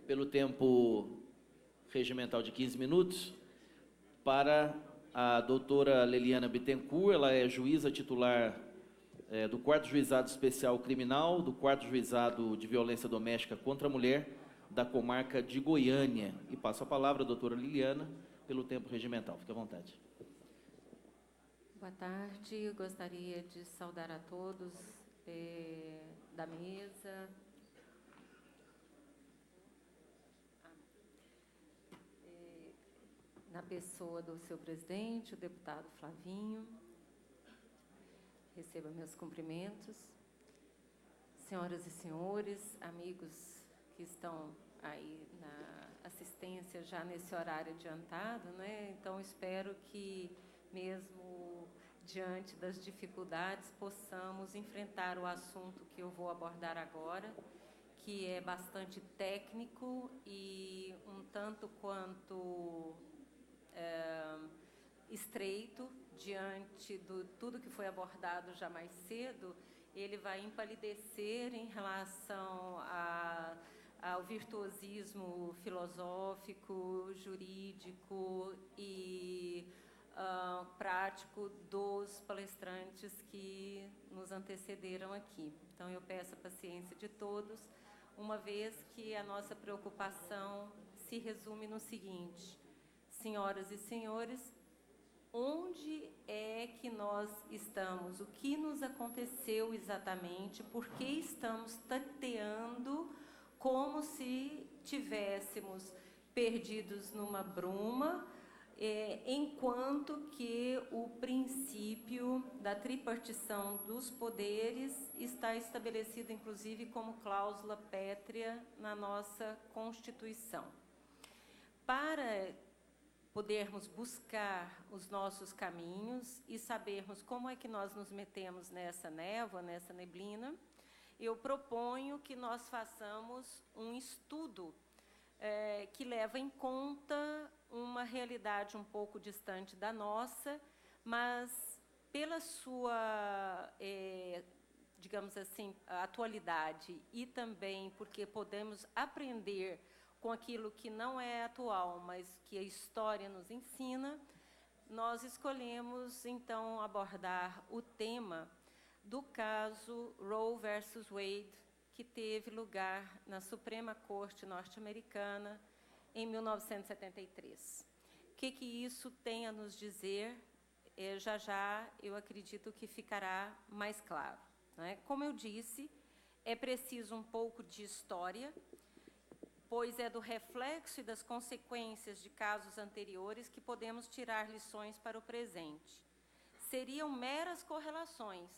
pelo tempo regimental de 15 minutos, para a doutora Leliana Bittencourt. Ela é juíza titular do 4º Juizado Especial Criminal, do 4º Juizado de Violência Doméstica contra a Mulher, da comarca de Goiânia. E passo a palavra à doutora Liliana, pelo tempo regimental. Fique à vontade. Boa tarde, eu gostaria de saudar a todos da mesa. Na pessoa do seu presidente, o deputado Flavinho. Receba meus cumprimentos. Senhoras e senhores, amigos que estão aí na assistência já nesse horário adiantado, né? Então, espero que, mesmo diante das dificuldades, possamos enfrentar o assunto que eu vou abordar agora, que é bastante técnico e um tanto quanto estreito, diante de tudo que foi abordado já mais cedo. Ele vai empalidecer em relação ao virtuosismo filosófico, jurídico e prático dos palestrantes que nos antecederam aqui. Então, eu peço a paciência de todos, uma vez que a nossa preocupação se resume no seguinte: senhoras e senhores, onde é que nós estamos? O que nos aconteceu exatamente? Por que estamos tateando como se tivéssemos perdidos numa bruma, enquanto que o princípio da tripartição dos poderes está estabelecido, inclusive, como cláusula pétrea na nossa Constituição? Para podermos buscar os nossos caminhos e sabermos como é que nós nos metemos nessa névoa, nessa neblina, eu proponho que nós façamos um estudo que leva em conta uma realidade um pouco distante da nossa, mas pela sua, digamos assim, atualidade, e também porque podemos aprender com aquilo que não é atual, mas que a história nos ensina, nós escolhemos, então, abordar o tema do caso Roe versus Wade, que teve lugar na Suprema Corte norte-americana em 1973. O que isso tem a nos dizer? Já já eu acredito que ficará mais claro, não é? Como eu disse, é preciso um pouco de história, pois é do reflexo e das consequências de casos anteriores que podemos tirar lições para o presente. Seriam meras correlações,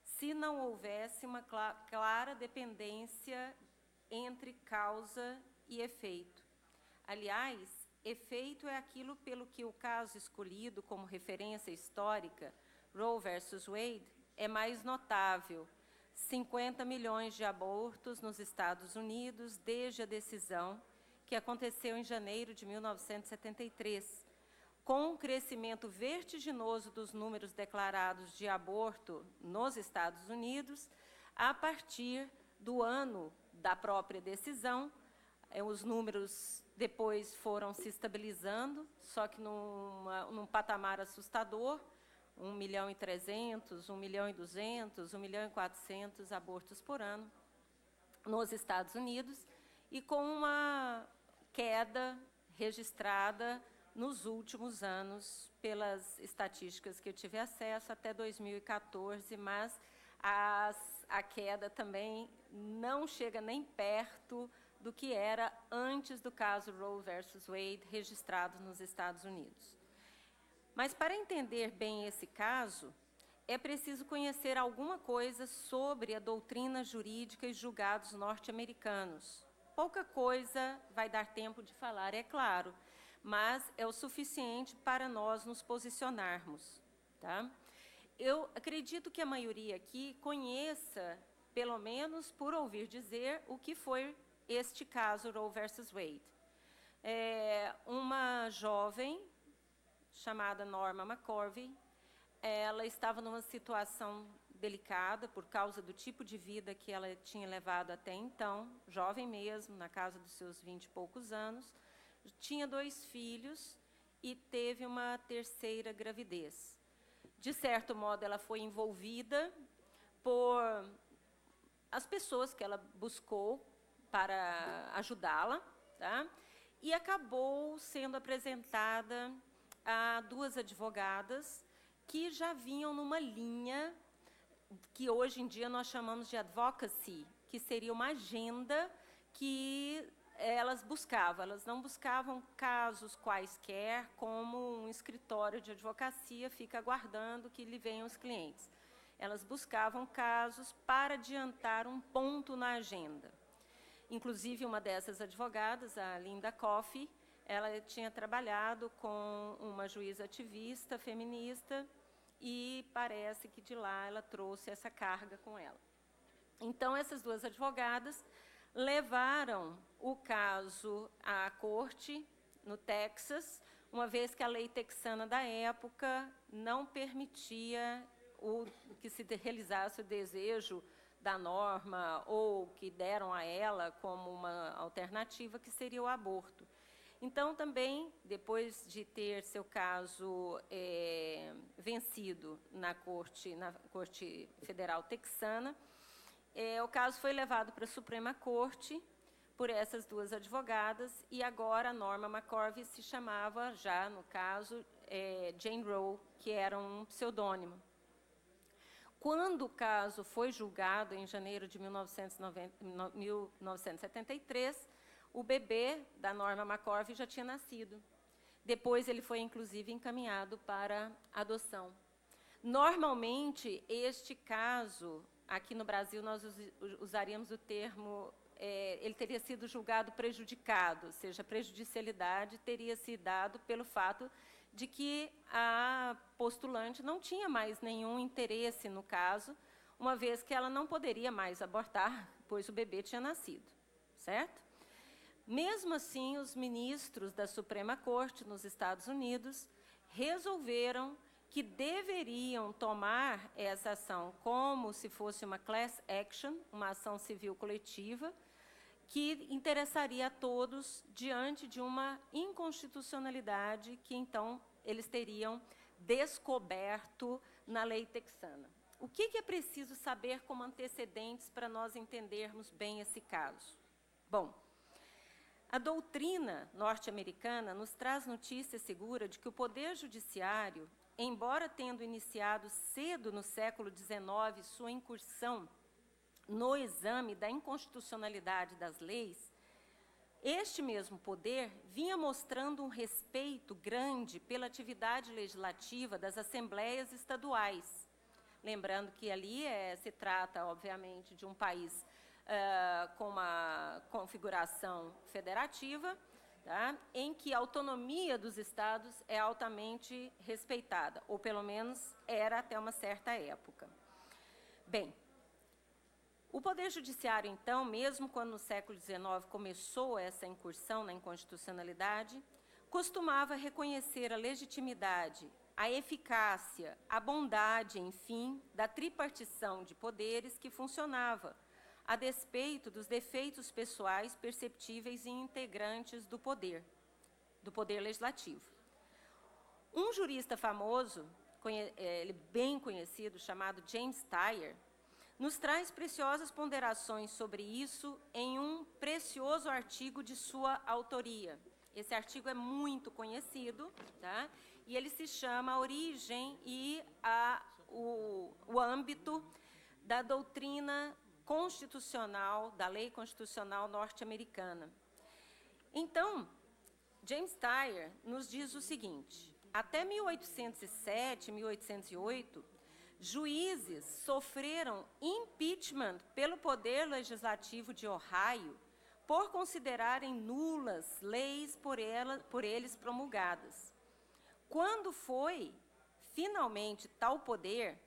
se não houvesse uma clara dependência entre causa e efeito. Aliás, efeito é aquilo pelo que o caso escolhido como referência histórica, Roe versus Wade, é mais notável. 50 milhões de abortos nos Estados Unidos desde a decisão, que aconteceu em janeiro de 1973, com um crescimento vertiginoso dos números declarados de aborto nos Estados Unidos, a partir do ano da própria decisão. Os números depois foram se estabilizando, só que num patamar assustador, 1.300.000, 1.200.000, 1.400.000 abortos por ano nos Estados Unidos, e com uma queda registrada nos últimos anos, pelas estatísticas que eu tive acesso, até 2014, mas a queda também não chega nem perto do que era antes do caso Roe versus Wade, registrado nos Estados Unidos. Mas, para entender bem esse caso, é preciso conhecer alguma coisa sobre a doutrina jurídica e julgados norte-americanos. Pouca coisa vai dar tempo de falar, é claro, mas é o suficiente para nós nos posicionarmos, tá? Eu acredito que a maioria aqui conheça, pelo menos por ouvir dizer, o que foi este caso Roe versus Wade. Uma jovem chamada Norma McCorvey, ela estava numa situação delicada por causa do tipo de vida que ela tinha levado até então, jovem mesmo, na casa dos seus 20 e poucos anos, tinha 2 filhos e teve uma terceira gravidez. De certo modo, ela foi envolvida por as pessoas que ela buscou para ajudá-la, tá? E acabou sendo apresentada a 2 advogadas que já vinham numa linha que hoje em dia nós chamamos de advocacy, que seria uma agenda que elas buscavam. Elas não buscavam casos quaisquer, como um escritório de advocacia fica aguardando que lhe venham os clientes. Elas buscavam casos para adiantar um ponto na agenda. Inclusive, uma dessas advogadas, a Linda Coffey, ela tinha trabalhado com uma juíza ativista, feminista, e parece que de lá ela trouxe essa carga com ela. Então, essas 2 advogadas levaram o caso à corte, no Texas, uma vez que a lei texana da época não permitia que se realizasse o desejo da norma, ou que deram a ela como uma alternativa, que seria o aborto. Então, também, depois de ter seu caso vencido na Corte Federal Texana, o caso foi levado para a Suprema Corte por essas 2 advogadas, e agora a Norma McCorvey se chamava, já no caso, Jane Roe, que era um pseudônimo. Quando o caso foi julgado, em janeiro de 1973, o bebê da Norma McCorvey já tinha nascido. Depois, ele foi, inclusive, encaminhado para adoção. Normalmente, este caso, aqui no Brasil, nós usaríamos o termo, ele teria sido julgado prejudicado, ou seja, a prejudicialidade teria se dado pelo fato de que a postulante não tinha mais nenhum interesse no caso, uma vez que ela não poderia mais abortar, pois o bebê tinha nascido, certo? Mesmo assim, os ministros da Suprema Corte nos Estados Unidos resolveram que deveriam tomar essa ação como se fosse uma class action, uma ação civil coletiva, que interessaria a todos diante de uma inconstitucionalidade que, então, eles teriam descoberto na lei texana. O que é preciso saber como antecedentes para nós entendermos bem esse caso? Bom, a doutrina norte-americana nos traz notícia segura de que o Poder Judiciário, embora tendo iniciado cedo no século XIX sua incursão no exame da inconstitucionalidade das leis, este mesmo poder vinha mostrando um respeito grande pela atividade legislativa das assembleias estaduais. Lembrando que ali se trata, obviamente, de um país com uma configuração federativa, tá, em que a autonomia dos estados é altamente respeitada, ou pelo menos era até uma certa época. Bem, o Poder Judiciário, então, mesmo quando no século XIX começou essa incursão na inconstitucionalidade, costumava reconhecer a legitimidade, a eficácia, a bondade, enfim, da tripartição de poderes que funcionava, a despeito dos defeitos pessoais perceptíveis em integrantes do poder legislativo. Um jurista famoso, bem conhecido, chamado James Steyer, nos traz preciosas ponderações sobre isso em um precioso artigo de sua autoria. Esse artigo é muito conhecido, tá? E ele se chama A Origem e o âmbito da doutrina constitucional, da lei constitucional norte-americana. Então, James Steyer nos diz o seguinte: até 1807, 1808, juízes sofreram impeachment pelo Poder Legislativo de Ohio por considerarem nulas leis por eles promulgadas. Quando foi, finalmente, tal poder,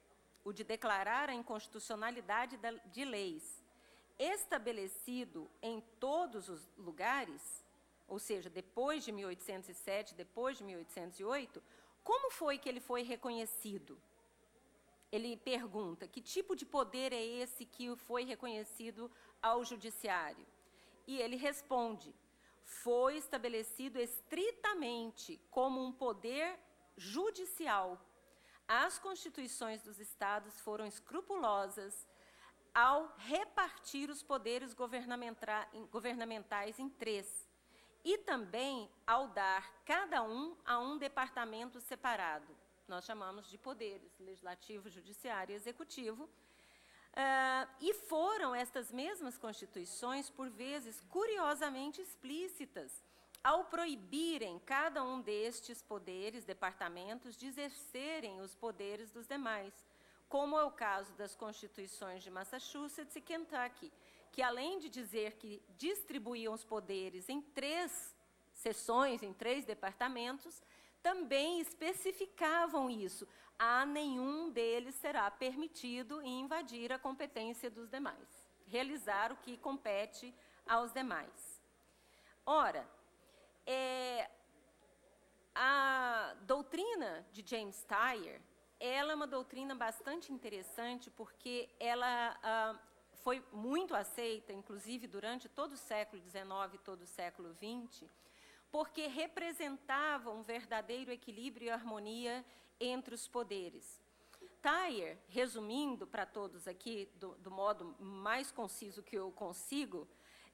o de declarar a inconstitucionalidade de leis, estabelecido em todos os lugares, ou seja, depois de 1807, depois de 1808, como foi que ele foi reconhecido? ele pergunta: que tipo de poder é esse que foi reconhecido ao judiciário? E ele responde: foi estabelecido estritamente como um poder judicial. As constituições dos estados foram escrupulosas ao repartir os poderes governamentais em 3, e também ao dar cada um a um departamento separado. Nós chamamos de poderes: legislativo, judiciário e executivo. E foram estas mesmas constituições, por vezes, curiosamente explícitas, ao proibirem cada um destes poderes, departamentos, de exercerem os poderes dos demais, como é o caso das constituições de Massachusetts e Kentucky, que, além de dizer que distribuíam os poderes em 3 seções, em 3 departamentos, também especificavam isso: a nenhum deles será permitido invadir a competência dos demais, realizar o que compete aos demais. Ora, a doutrina de James Tyre, ela é uma doutrina bastante interessante, porque ela foi muito aceita, inclusive durante todo o século XIX e todo o século XX, porque representava um verdadeiro equilíbrio e harmonia entre os poderes. Tyre, resumindo para todos aqui, do modo mais conciso que eu consigo,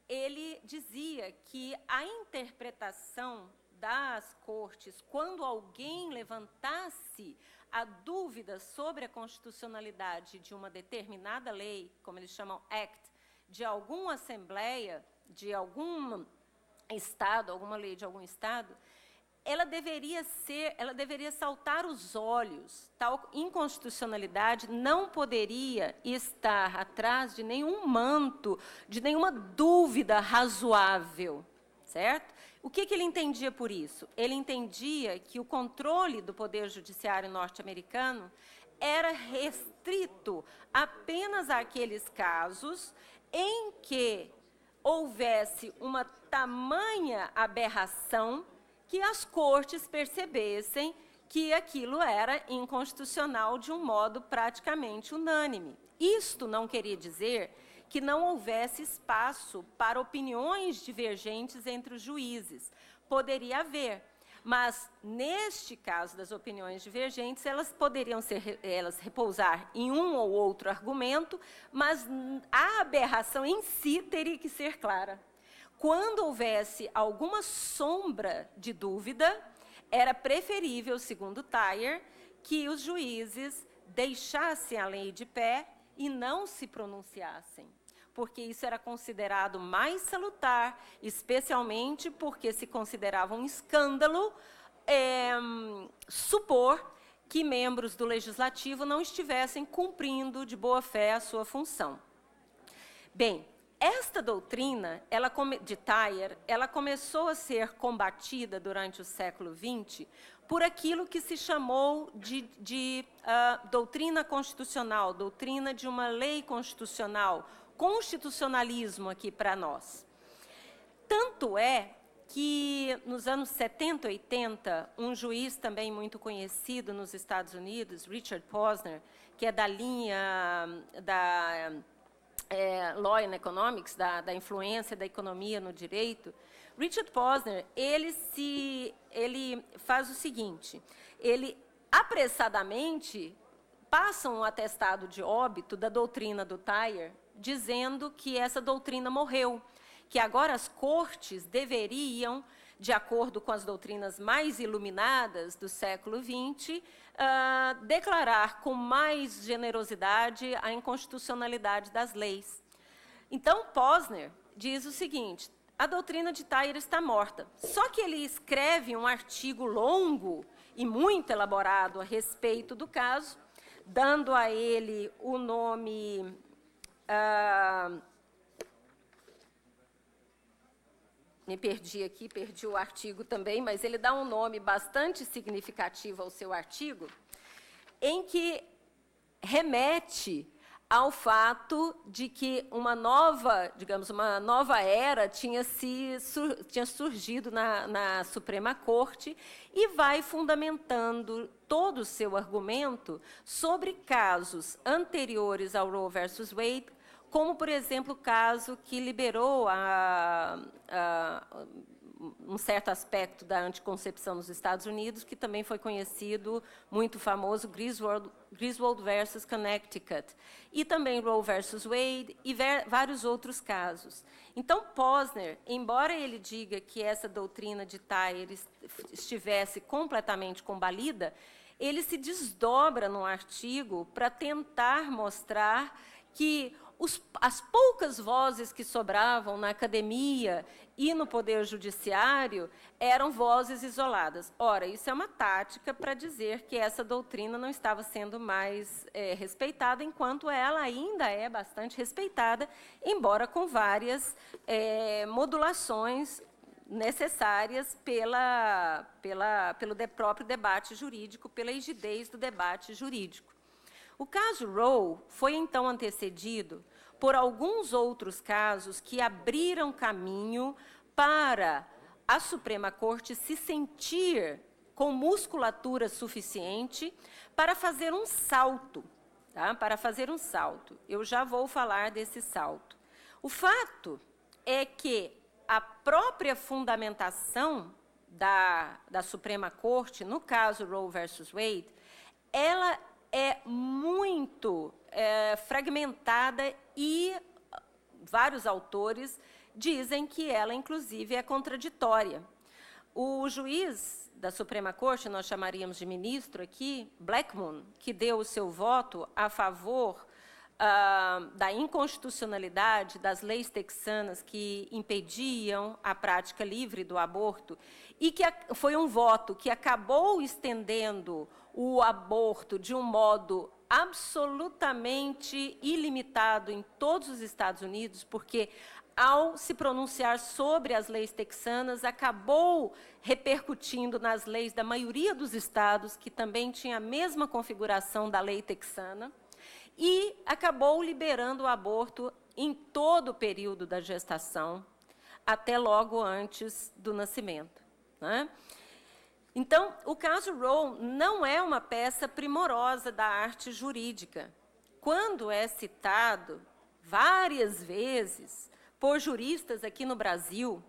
ele dizia que a interpretação das cortes, quando alguém levantasse a dúvida sobre a constitucionalidade de uma determinada lei, como eles chamam Act, de alguma assembleia, de algum Estado, alguma lei de algum Estado, ela deveria saltar os olhos. Tal inconstitucionalidade não poderia estar atrás de nenhum manto, de nenhuma dúvida razoável, certo? O que ele entendia por isso? Ele entendia que o controle do Poder Judiciário norte-americano era restrito apenas àqueles casos em que houvesse uma tamanha aberração que as cortes percebessem que aquilo era inconstitucional de um modo praticamente unânime. Isto não queria dizer que não houvesse espaço para opiniões divergentes entre os juízes. Poderia haver, mas, neste caso das opiniões divergentes, elas poderiam repousar em um ou outro argumento, mas a aberração em si teria que ser clara. Quando houvesse alguma sombra de dúvida, era preferível, segundo Tyre, que os juízes deixassem a lei de pé e não se pronunciassem, porque isso era considerado mais salutar, especialmente porque se considerava um escândalo supor que membros do Legislativo não estivessem cumprindo de boa fé a sua função. Bem, esta doutrina de Tyre, ela começou a ser combatida durante o século XX por aquilo que se chamou de doutrina constitucional, doutrina de uma lei constitucional, constitucionalismo aqui para nós. Tanto é que, nos anos 70 e 80, um juiz também muito conhecido nos Estados Unidos, Richard Posner, que é da linha da Law and Economics, da influência da economia no direito, Richard Posner, ele faz o seguinte: ele apressadamente passa um atestado de óbito da doutrina do Tyre, dizendo que essa doutrina morreu, que agora as cortes deveriam, de acordo com as doutrinas mais iluminadas do século XX, declarar com mais generosidade a inconstitucionalidade das leis. Então, Posner diz o seguinte: a doutrina de Tyre está morta. Só que ele escreve um artigo longo e muito elaborado a respeito do caso, dando a ele o nome... me perdi aqui, perdi o artigo também, mas ele dá um nome bastante significativo ao seu artigo, em que remete ao fato de que uma nova era tinha surgido na Suprema Corte, e vai fundamentando todo o seu argumento sobre casos anteriores ao Roe versus Wade, como, por exemplo, o caso que liberou um certo aspecto da anticoncepção nos Estados Unidos, que também foi conhecido, muito famoso, Griswold versus Connecticut, e também Roe versus Wade e vários outros casos. Então, Posner, embora ele diga que essa doutrina de Tyre estivesse completamente combalida, ele se desdobra no artigo para tentar mostrar que as poucas vozes que sobravam na academia e no Poder Judiciário eram vozes isoladas. Ora, isso é uma tática para dizer que essa doutrina não estava sendo mais respeitada, enquanto ela ainda é bastante respeitada, embora com várias modulações necessárias pelo próprio debate jurídico, pela rigidez do debate jurídico. O caso Roe foi, então, antecedido por alguns outros casos que abriram caminho para a Suprema Corte se sentir com musculatura suficiente para fazer um salto, tá? Para fazer um salto. Eu já vou falar desse salto. O fato é que a própria fundamentação da Suprema Corte, no caso Roe versus Wade, ela é muito fragmentada e vários autores dizem que ela, inclusive, é contraditória. O juiz da Suprema Corte, nós chamaríamos de ministro aqui, Blackmun, que deu o seu voto a favor da inconstitucionalidade das leis texanas que impediam a prática livre do aborto, e que foi um voto que acabou estendendo o aborto de um modo absolutamente ilimitado em todos os Estados Unidos, porque, ao se pronunciar sobre as leis texanas, acabou repercutindo nas leis da maioria dos estados, que também tinha a mesma configuração da lei texana, e acabou liberando o aborto em todo o período da gestação, até logo antes do nascimento, né? Então, o caso Roe não é uma peça primorosa da arte jurídica. Quando é citado várias vezes por juristas aqui no Brasil,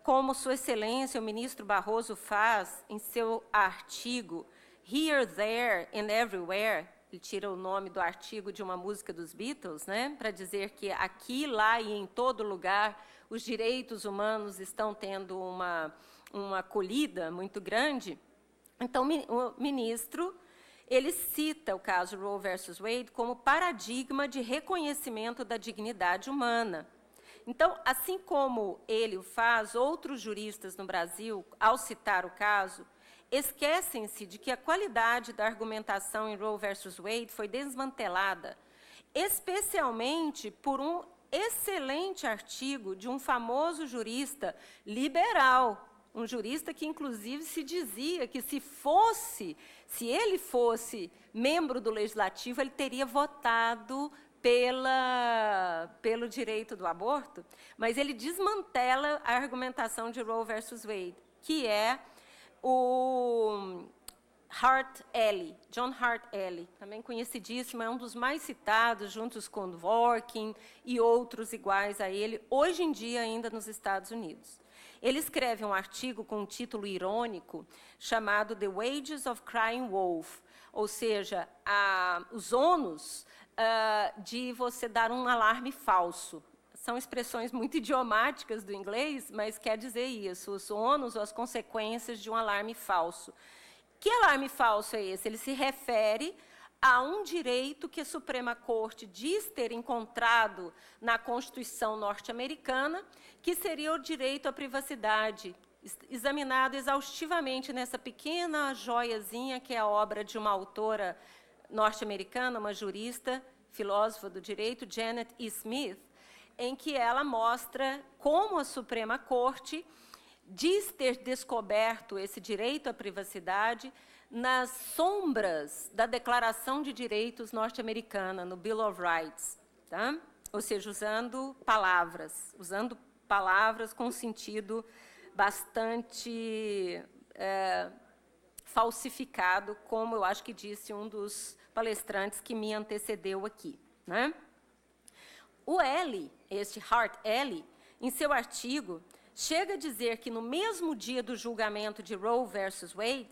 como Sua Excelência, o ministro Barroso, faz em seu artigo Here, There and Everywhere, ele tira o nome do artigo de uma música dos Beatles, né, para dizer que aqui, lá e em todo lugar os direitos humanos estão tendo uma acolhida muito grande. Então, o ministro, ele cita o caso Roe versus Wade como paradigma de reconhecimento da dignidade humana. Então, assim como ele o faz, outros juristas no Brasil, ao citar o caso, esquecem-se de que a qualidade da argumentação em Roe versus Wade foi desmantelada, especialmente por um excelente artigo de um famoso jurista liberal, um jurista que, inclusive, se dizia que se ele fosse membro do Legislativo, ele teria votado pelo direito do aborto, mas ele desmantela a argumentação de Roe versus Wade, que é o John Hart Ely, também conhecidíssimo, é um dos mais citados, juntos com Dworkin e outros iguais a ele, hoje em dia ainda nos Estados Unidos. Ele escreve um artigo com um título irônico chamado The Wages of Crying Wolf, ou seja, os ônus de você dar um alarme falso. São expressões muito idiomáticas do inglês, mas quer dizer isso, os ônus ou as consequências de um alarme falso. Que alarme falso é esse? Ele se refere a um direito que a Suprema Corte diz ter encontrado na Constituição norte-americana, que seria o direito à privacidade, examinado exaustivamente nessa pequena joiazinha, que é a obra de uma autora norte-americana, uma jurista, filósofa do direito, Janet E. Smith, em que ela mostra como a Suprema Corte diz ter descoberto esse direito à privacidade nas sombras da Declaração de Direitos norte-americana, no Bill of Rights, tá? Ou seja, usando palavras com um sentido bastante falsificado, como eu acho que disse um dos palestrantes que me antecedeu aqui, né? O Ely, este Hart Ely, em seu artigo, chega a dizer que no mesmo dia do julgamento de Roe versus Wade,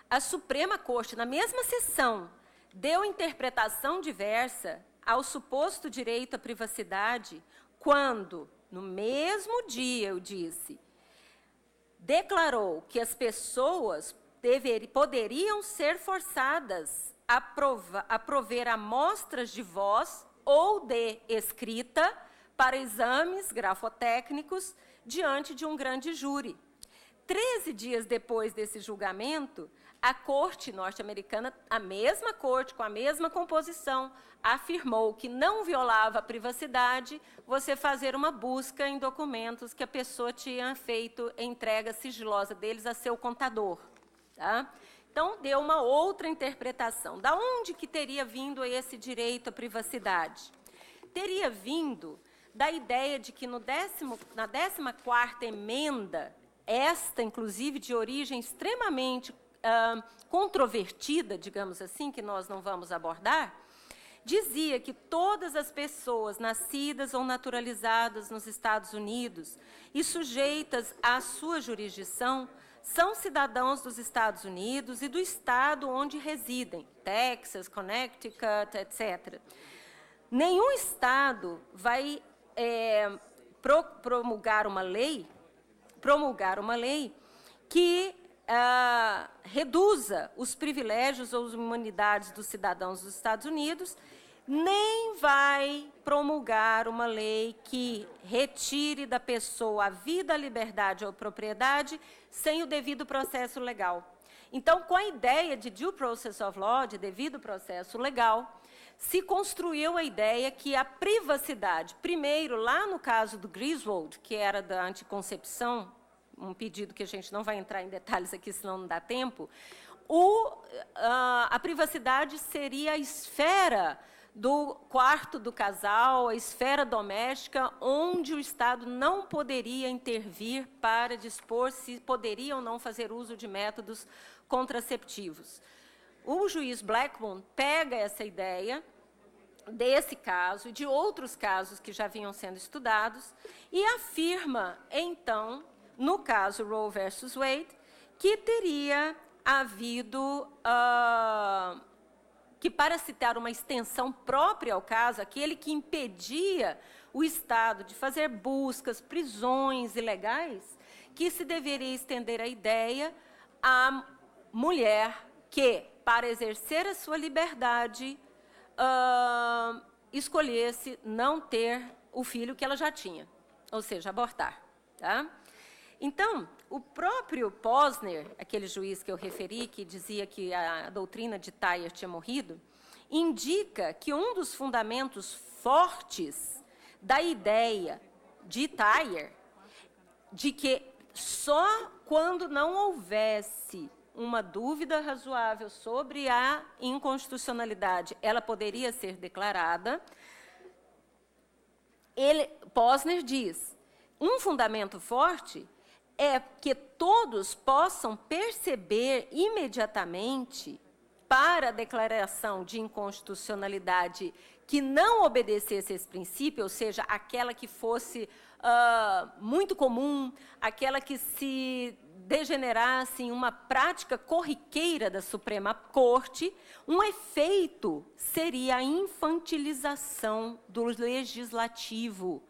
a Suprema Corte, na mesma sessão, deu interpretação diversa ao suposto direito à privacidade, quando, no mesmo dia, eu disse, declarou que as pessoas poderiam ser forçadas a prover amostras de voz ou de escrita para exames grafotécnicos diante de um grande júri. 13 dias depois desse julgamento, a Corte norte-americana, a mesma Corte, com a mesma composição, afirmou que não violava a privacidade você fazer uma busca em documentos que a pessoa tinha feito entrega sigilosa deles a seu contador. Tá? Então, deu uma outra interpretação. Da onde que teria vindo esse direito à privacidade? Teria vindo da ideia de que na 14ª emenda, esta, inclusive, de origem extremamente controvertida, digamos assim, que nós não vamos abordar, dizia que todas as pessoas nascidas ou naturalizadas nos Estados Unidos e sujeitas à sua jurisdição são cidadãos dos Estados Unidos e do estado onde residem, Texas, Connecticut, etc. Nenhum estado vai promulgar uma lei que reduza os privilégios ou as imunidades dos cidadãos dos Estados Unidos, nem vai promulgar uma lei que retire da pessoa a vida, a liberdade ou a propriedade sem o devido processo legal. Então, com a ideia de due process of law, de devido processo legal, se construiu a ideia que a privacidade, primeiro, lá no caso do Griswold, que era da anticoncepção, um pedido que a gente não vai entrar em detalhes aqui, senão não dá tempo, a privacidade seria a esfera do quarto do casal, a esfera doméstica, onde o Estado não poderia intervir para dispor se poderia ou não fazer uso de métodos contraceptivos. O juiz Blackmun pega essa ideia desse caso e de outros casos que já vinham sendo estudados e afirma, então, no caso Roe versus Wade, que teria havido, que para citar uma extensão própria ao caso, aquele que impedia o Estado de fazer buscas, prisões ilegais, que se deveria estender a ideia à mulher que, para exercer a sua liberdade, escolhesse não ter o filho que ela já tinha, ou seja, abortar. Tá? Então, o próprio Posner, aquele juiz que eu referi, que dizia que a doutrina de Thayer tinha morrido, indica que um dos fundamentos fortes da ideia de Thayer, de que só quando não houvesse uma dúvida razoável sobre a inconstitucionalidade, ela poderia ser declarada, Posner diz, um fundamento forte é que todos possam perceber imediatamente para a declaração de inconstitucionalidade que não obedecesse esse princípio, ou seja, aquela que fosse muito comum, aquela que se degenerasse em uma prática corriqueira da Suprema Corte, um efeito seria a infantilização do legislativo,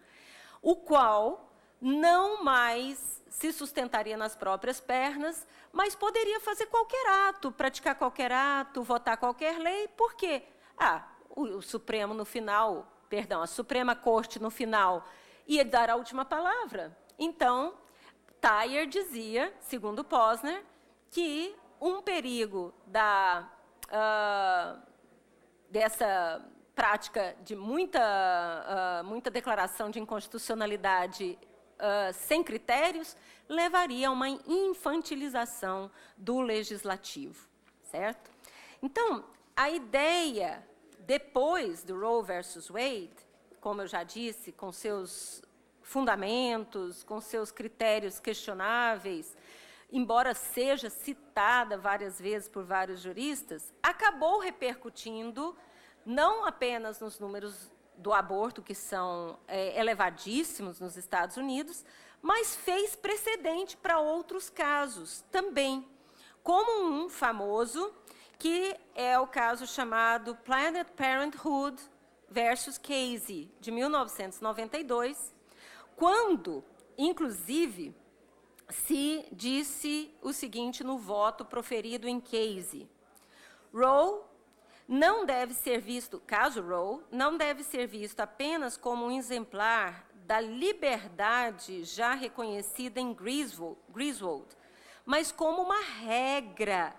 o qual não mais se sustentaria nas próprias pernas, mas poderia fazer qualquer ato, praticar qualquer ato, votar qualquer lei, por quê? O Supremo no final, perdão, a Suprema Corte no final ia dar a última palavra. Então, Thayer dizia, segundo Posner, que um perigo dessa prática de muita declaração de inconstitucionalidade sem critérios, levaria a uma infantilização do legislativo, certo? Então, a ideia, depois do Roe versus Wade, como eu já disse, com seus fundamentos, com seus critérios questionáveis, embora seja citada várias vezes por vários juristas, acabou repercutindo não apenas nos números do aborto, que são elevadíssimos nos Estados Unidos, mas fez precedente para outros casos também, como um famoso, que é o caso chamado Planned Parenthood versus Casey, de 1992, quando, inclusive, se disse o seguinte no voto proferido em Casey: Roe não deve ser visto, caso Roe, não deve ser visto apenas como um exemplar da liberdade já reconhecida em Griswold, mas como uma regra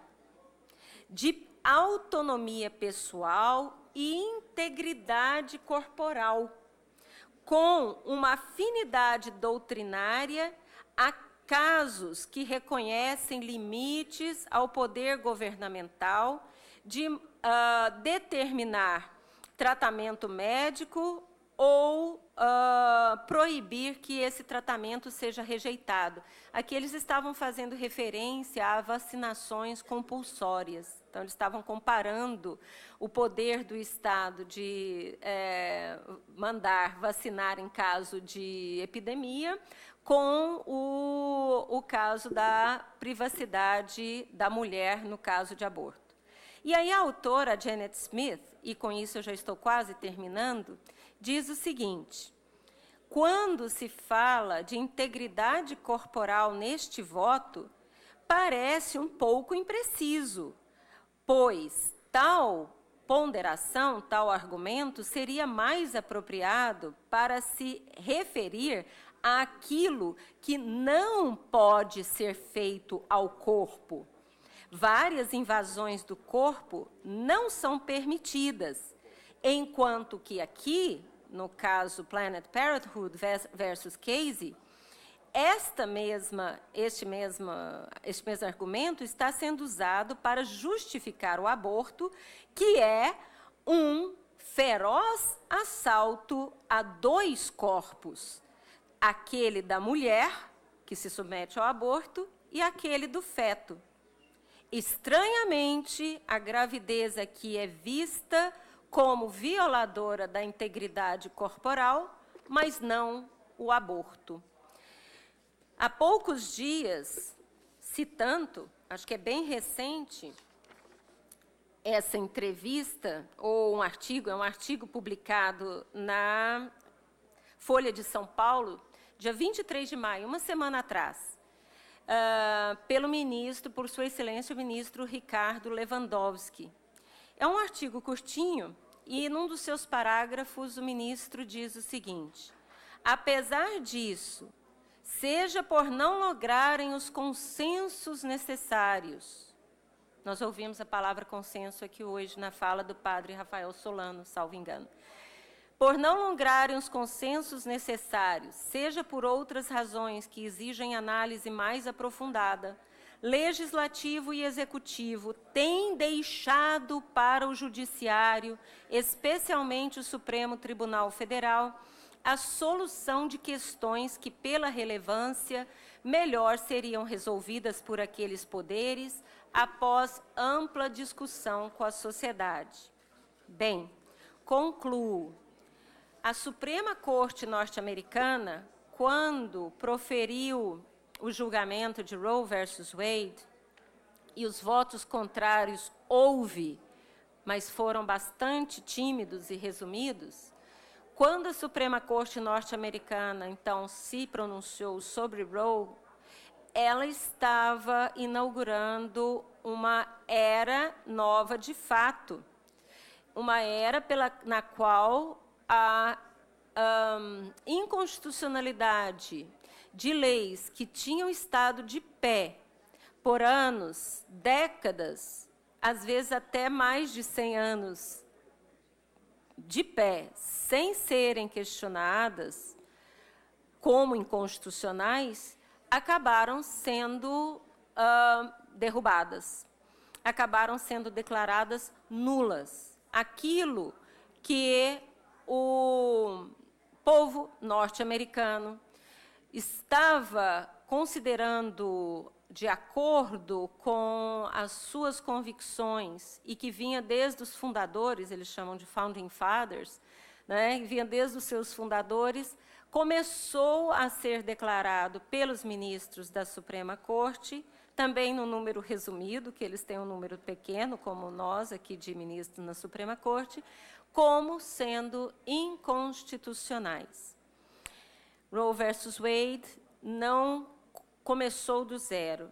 de autonomia pessoal e integridade corporal, com uma afinidade doutrinária a casos que reconhecem limites ao poder governamental de determinar tratamento médico ou proibir que esse tratamento seja rejeitado. Aqui eles estavam fazendo referência a vacinações compulsórias. Então, eles estavam comparando o poder do Estado de mandar vacinar em caso de epidemia com o caso da privacidade da mulher no caso de aborto. E aí a autora Janet Smith, e com isso eu já estou quase terminando, diz o seguinte: quando se fala de integridade corporal neste voto, parece um pouco impreciso, pois tal ponderação, tal argumento, seria mais apropriado para se referir àquilo que não pode ser feito ao corpo. Várias invasões do corpo não são permitidas, enquanto que aqui, no caso Planned Parenthood versus Casey, este mesmo argumento está sendo usado para justificar o aborto, que é um feroz assalto a dois corpos, aquele da mulher, que se submete ao aborto, e aquele do feto. Estranhamente, a gravidez aqui é vista como violadora da integridade corporal, mas não o aborto. Há poucos dias, citando, acho que é bem recente, essa entrevista, ou um artigo publicado na Folha de São Paulo, dia 23 de maio, uma semana atrás, por Sua Excelência, o ministro Ricardo Lewandowski. É um artigo curtinho e, num dos seus parágrafos, o ministro diz o seguinte: apesar disso, seja por não lograrem os consensos necessários, nós ouvimos a palavra consenso aqui hoje na fala do padre Rafael Solano, salvo engano, por não lograrem os consensos necessários, seja por outras razões que exigem análise mais aprofundada, Legislativo e Executivo têm deixado para o Judiciário, especialmente o Supremo Tribunal Federal, a solução de questões que, pela relevância, melhor seriam resolvidas por aqueles poderes após ampla discussão com a sociedade. Bem, concluo. A Suprema Corte norte-americana, quando proferiu o julgamento de Roe versus Wade, e os votos contrários houve, mas foram bastante tímidos e resumidos, quando a Suprema Corte norte-americana, então, se pronunciou sobre Roe, ela estava inaugurando uma era nova de fato, uma era na qual a inconstitucionalidade de leis que tinham estado de pé por anos, décadas, às vezes até mais de 100 anos, de pé, sem serem questionadas como inconstitucionais, acabaram sendo derrubadas, acabaram sendo declaradas nulas. Aquilo que o povo norte-americano estava considerando de acordo com as suas convicções e que vinha desde os fundadores, eles chamam de Founding Fathers, né, vinha desde os seus fundadores, começou a ser declarado pelos ministros da Suprema Corte, também no número resumido, que eles têm um número pequeno, como nós aqui de ministros na Suprema Corte, como sendo inconstitucionais. Roe versus Wade não começou do zero.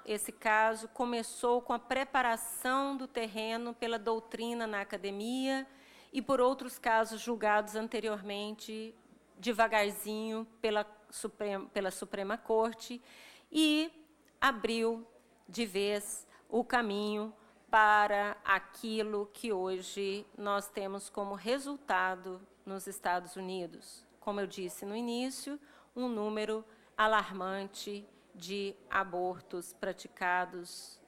Esse caso começou com a preparação do terreno pela doutrina na academia e por outros casos julgados anteriormente, devagarzinho, pela Suprema Corte, e abriu de vez o caminho para aquilo que hoje nós temos como resultado nos Estados Unidos. Como eu disse no início, um número alarmante de abortos praticados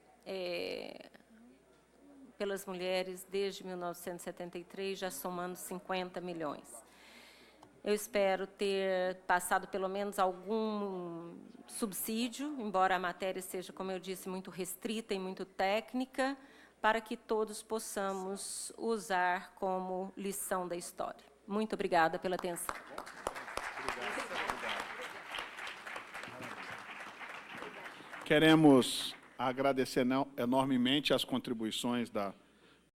pelas mulheres desde 1973, já somando 50 milhões. Eu espero ter passado pelo menos algum subsídio, embora a matéria seja, como eu disse, muito restrita e muito técnica, para que todos possamos usar como lição da história. Muito obrigada pela atenção. Queremos agradecer enormemente as contribuições da